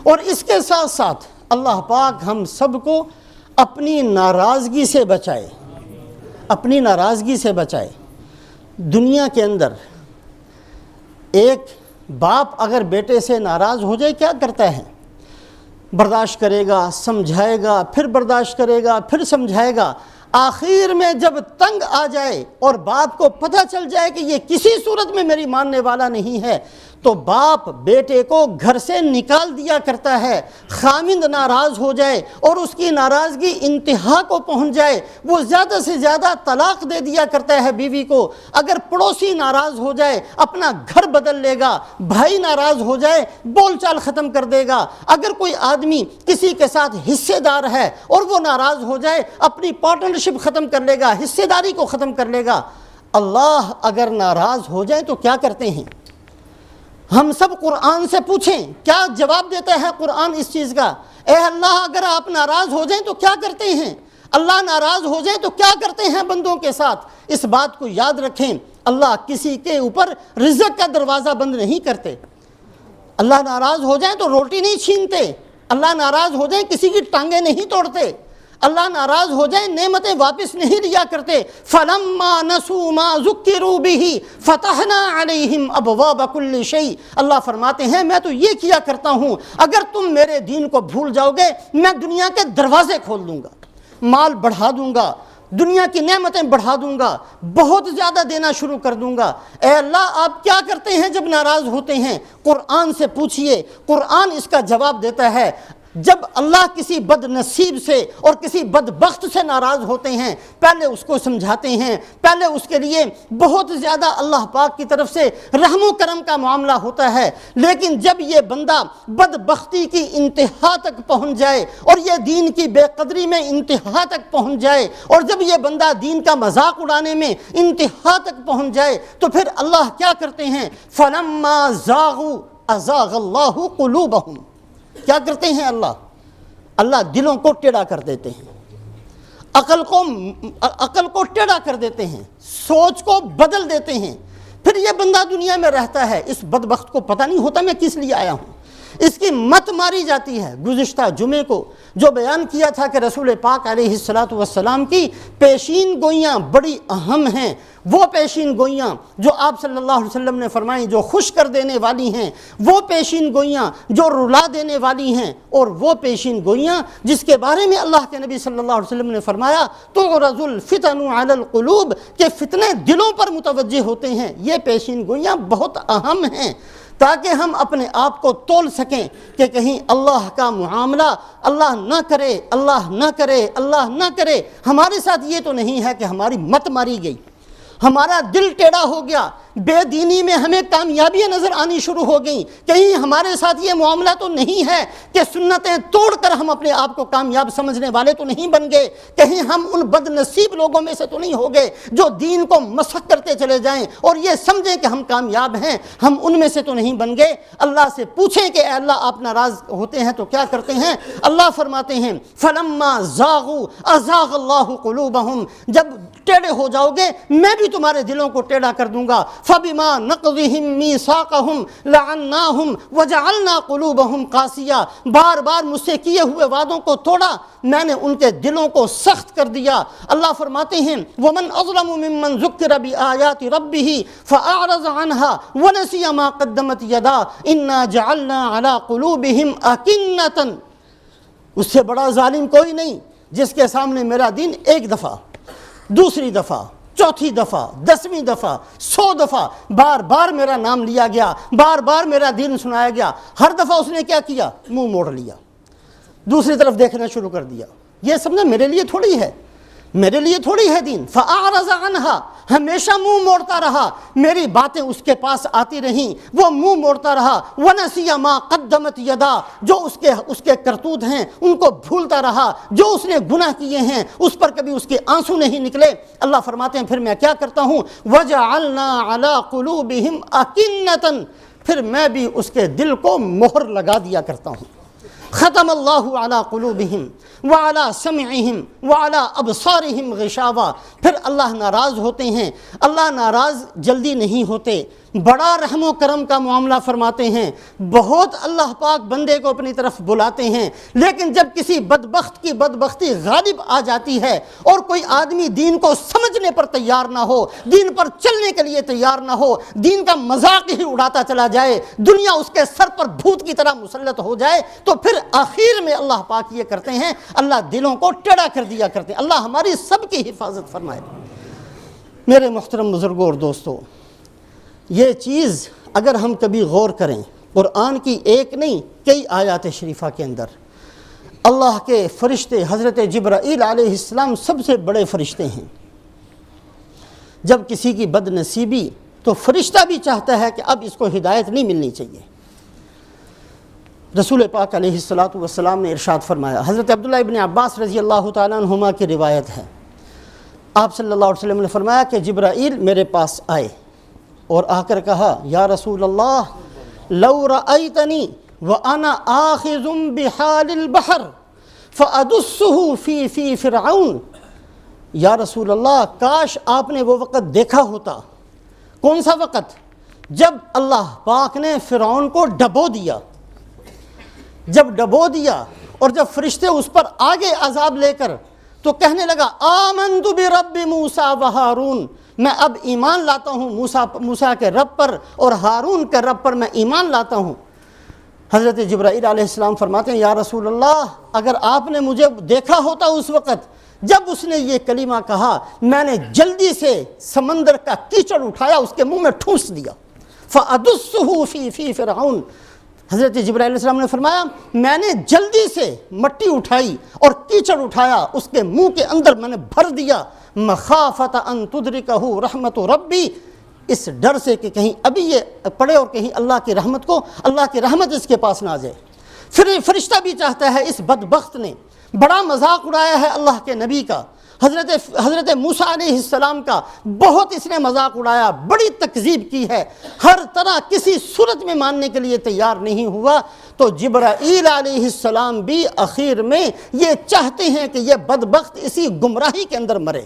اور اس کے ساتھ ساتھ اللہ پاک ہم سب کو اپنی ناراضگی سے بچائے، اپنی ناراضگی سے بچائے۔ دنیا کے اندر ایک باپ اگر بیٹے سے ناراض ہو جائے کیا کرتا ہے؟ برداشت کرے گا، سمجھائے گا، پھر برداشت کرے گا، پھر سمجھائے گا، آخر میں جب تنگ آ جائے اور باپ کو پتہ چل جائے کہ یہ کسی صورت میں میری ماننے والا نہیں ہے، تو باپ بیٹے کو گھر سے نکال دیا کرتا ہے۔ خامند ناراض ہو جائے اور اس کی ناراضگی انتہا کو پہنچ جائے، وہ زیادہ سے زیادہ طلاق دے دیا کرتا ہے بیوی کو۔ اگر پڑوسی ناراض ہو جائے اپنا گھر بدل لے گا، بھائی ناراض ہو جائے بول چال ختم کر دے گا۔ اگر کوئی آدمی کسی کے ساتھ حصے دار ہے اور وہ ناراض ہو جائے اپنی پارٹنرشپ ختم کر لے گا، حصے داری کو ختم کر لے گا۔ اللہ اگر ناراض ہو جائے تو کیا کرتے ہیں؟ ہم سب قرآن سے پوچھیں، کیا جواب دیتا ہے قرآن اس چیز کا؟ اے اللہ اگر آپ ناراض ہو جائیں تو کیا کرتے ہیں؟ اللہ ناراض ہو جائے تو کیا کرتے ہیں بندوں کے ساتھ؟ اس بات کو یاد رکھیں، اللہ کسی کے اوپر رزق کا دروازہ بند نہیں کرتے۔ اللہ ناراض ہو جائیں تو روٹی نہیں چھینتے، اللہ ناراض ہو جائیں کسی کی ٹانگیں نہیں توڑتے، اللہ ناراض ہو جائے نعمتیں واپس نہیں لیا کرتے۔ فَلَمَّا نَسُوا مَا ذُكِّرُوا بِهِ فَتَحْنَا عَلَيْهِمْ أَبْوَابَ كُلِّ شَيْءٍ۔ اللہ فرماتے ہیں میں تو یہ کیا کرتا ہوں، اگر تم میرے دین کو بھول جاؤ گے میں دنیا کے دروازے کھول دوں گا، مال بڑھا دوں گا، دنیا کی نعمتیں بڑھا دوں گا، بہت زیادہ دینا شروع کر دوں گا۔ اے اللہ آپ کیا کرتے ہیں جب ناراض ہوتے ہیں؟ قرآن سے پوچھئے، قرآن اس کا جواب دیتا ہے۔ جب اللہ کسی بد نصیب سے اور کسی بدبخت سے ناراض ہوتے ہیں پہلے اس کو سمجھاتے ہیں، پہلے اس کے لیے بہت زیادہ اللہ پاک کی طرف سے رحم و کرم کا معاملہ ہوتا ہے، لیکن جب یہ بندہ بدبختی کی انتہا تک پہنچ جائے اور یہ دین کی بے قدری میں انتہا تک پہنچ جائے اور جب یہ بندہ دین کا مذاق اڑانے میں انتہا تک پہنچ جائے تو پھر اللہ کیا کرتے ہیں؟ فَلَمَّا زَاغُوا أَزَاغَ اللَّهُ قُلُوبَهُمْ۔ کیا کرتے ہیں اللہ دلوں کو ٹیڑھا کر دیتے ہیں، عقل کو ٹیڑھا کر دیتے ہیں، سوچ کو بدل دیتے ہیں۔ پھر یہ بندہ دنیا میں رہتا ہے، اس بدبخت کو پتہ نہیں ہوتا میں کس لیے آیا ہوں، اس کی مت ماری جاتی ہے۔ گزشتہ جمعے کو جو بیان کیا تھا کہ رسول پاک علیہ السلام کی پیشین گوئیاں بڑی اہم ہیں، وہ پیشین گوئیاں جو آپ صلی اللہ علیہ وسلم نے فرمائیں جو خوش کر دینے والی ہیں، وہ پیشین گوئیاں جو رلا دینے والی ہیں، اور وہ پیشین گوئیاں جس کے بارے میں اللہ کے نبی صلی اللہ علیہ وسلم نے فرمایا تعرض الفتن علی القلوب، کہ فتنے دلوں پر متوجہ ہوتے ہیں۔ یہ پیشین گوئیاں بہت اہم ہیں تاکہ ہم اپنے آپ کو تول سکیں کہ کہیں اللہ کا معاملہ اللہ نہ کرے، اللہ نہ کرے، اللہ نہ کرے۔ ہمارے ساتھ یہ تو نہیں ہے کہ ہماری مت ماری گئی، ہمارا دل ٹیڑھا ہو گیا، بے دینی میں ہمیں کامیابیاں نظر آنی شروع ہو گئیں، کہیں ہمارے ساتھ یہ معاملہ تو نہیں ہے کہ سنتیں توڑ کر ہم اپنے آپ کو کامیاب سمجھنے والے تو نہیں بن گئے، کہیں ہم ان بد نصیب لوگوں میں سے تو نہیں ہو گئے جو دین کو مسخ کرتے چلے جائیں اور یہ سمجھیں کہ ہم کامیاب ہیں، ہم ان میں سے تو نہیں بن گئے۔ اللہ سے پوچھیں کہ اے اللہ آپ ناراض ہوتے ہیں تو کیا کرتے ہیں؟ اللہ فرماتے ہیں فَلَمَّا زَاغُوا أَزَاغَ اللَّهُ قُلُوبَهُمْ، جب ٹیڑھے ہو جاؤ گے میں بھی تمہارے دلوں کو ٹیڑھا کر دوں گا۔ فَبِمَا نَقْضِهِمْ مِيثَاقَهُمْ لَعَنَّاهُمْ وَجَعَلْنَا قُلُوبَهُمْ قَاسِيَةً، بار بار مجھ سے کیے ہوئے وعدوں کو توڑا، میں نے ان کے دلوں کو سخت کر دیا۔ اللہ فرماتے ہیں وَمَنْ أَظْلَمُ مِمَّنْ ذُكِّرَ بِآيَاتِ رَبِّهِ فَأَعْرَضَ عَنْهَا وَنَسِيَ مَا قَدَّمَتْ يَدَاهُ إِنَّا جَعَلْنَا عَلَى قُلُوبِهِمْ أَكِنَّةً۔ اس سے بڑا ظالم کوئی نہیں جس کے سامنے میرا دین ایک دفعہ، دوسری دفعہ، چوتھی دفعہ، 10ویں دفعہ، 100 دفعہ بار بار میرا نام لیا گیا، بار بار میرا دین سنایا گیا، ہر دفعہ اس نے کیا کیا؟ منہ موڑ لیا، دوسری طرف دیکھنا شروع کر دیا۔ یہ سمجھا میرے لیے تھوڑی ہے، میرے لیے تھوڑی ہے دین۔ فَأَعْرَضَ عَنْهَا، ہمیشہ منہ موڑتا رہا، میری باتیں اس کے پاس آتی رہیں، وہ منہ موڑتا رہا۔ وَنَسِيَ مَا قَدَّمَتْ يَدَاهُ، جو اس کے کرتوت ہیں ان کو بھولتا رہا، جو اس نے گناہ کیے ہیں اس پر کبھی اس کے آنسو نہیں نکلے۔ اللہ فرماتے ہیں پھر میں کیا کرتا ہوں؟ وَجَعَلْنَا عَلَىٰ قُلُوبِهِمْ أَكِنَّةً، پھر میں بھی اس کے دل کو مہر لگا دیا کرتا ہوں۔ ختم اللہ علی قلوبہم وعلی سمعہم وعلی ابصارہم غشاوہ، پھر اللہ ناراض ہوتے ہیں۔ اللہ ناراض جلدی نہیں ہوتے، بڑا رحم و کرم کا معاملہ فرماتے ہیں، بہت اللہ پاک بندے کو اپنی طرف بلاتے ہیں، لیکن جب کسی بدبخت کی بدبختی غالب آ جاتی ہے اور کوئی آدمی دین کو سمجھنے پر تیار نہ ہو، دین پر چلنے کے لیے تیار نہ ہو، دین کا مذاق ہی اڑاتا چلا جائے، دنیا اس کے سر پر بھوت کی طرح مسلط ہو جائے، تو پھر آخر میں اللہ پاک یہ کرتے ہیں، اللہ دلوں کو ٹیڑھا کر دیا کرتے ہیں۔ اللہ ہماری سب کی حفاظت فرمائے۔ میرے محترم بزرگوں اور دوستو، یہ چیز اگر ہم کبھی غور کریں، قرآن کی ایک نہیں کئی آیات شریفہ کے اندر اللہ کے فرشتے حضرت جبرائیل علیہ السلام سب سے بڑے فرشتے ہیں، جب کسی کی بد نصیبی تو فرشتہ بھی چاہتا ہے کہ اب اس کو ہدایت نہیں ملنی چاہیے۔ رسول پاک علیہ السلام نے ارشاد فرمایا، حضرت عبداللہ ابن عباس رضی اللہ تعالیٰ عنہما کی روایت ہے، آپ صلی اللہ علیہ وسلم نے فرمایا کہ جبرائیل میرے پاس آئے اور آ کر کہا، یا رسول اللہ لو رأیتنی وانا آخذ بحال البحر فادسه فی فرعون، یا رسول اللہ کاش آپ نے وہ وقت دیکھا ہوتا۔ کون سا وقت؟ جب اللہ پاک نے فرعون کو ڈبو دیا، جب ڈبو دیا اور جب فرشتے اس پر آگے عذاب لے کر تو کہنے لگا، آمنت برب موسیٰ و ہارون، میں اب ایمان لاتا ہوں موسیٰ کے رب پر اور ہارون کے رب پر میں ایمان لاتا ہوں۔ حضرت جبرائیل علیہ السلام فرماتے ہیں، یا رسول اللہ اگر آپ نے مجھے دیکھا ہوتا اس وقت جب اس نے یہ کلمہ کہا، میں نے جلدی سے سمندر کا کیچڑ اٹھایا اس کے منہ میں ٹھونس دیا، فَأَدُسُّهُ فِي فرعون۔ حضرت جبرائیل علیہ السلام نے فرمایا، میں نے جلدی سے مٹی اٹھائی اور کیچڑ اٹھایا اس کے منہ کے اندر میں نے بھر دیا، مخافت ان تدرکہ رحمت ربی، اس ڈر سے کہ کہیں ابھی یہ پڑھے اور کہیں اللہ کی رحمت اس کے پاس نہ آ جائے۔ پھر فرشتہ بھی چاہتا ہے، اس بدبخت نے بڑا مذاق اڑایا ہے اللہ کے نبی کا، حضرت موسیٰ علیہ السلام کا بہت اس نے مذاق اڑایا، بڑی تکذیب کی ہے، ہر طرح کسی صورت میں ماننے کے لیے تیار نہیں ہوا، تو جبرائیل علیہ السلام بھی اخیر میں یہ چاہتے ہیں کہ یہ بدبخت اسی گمراہی کے اندر مرے۔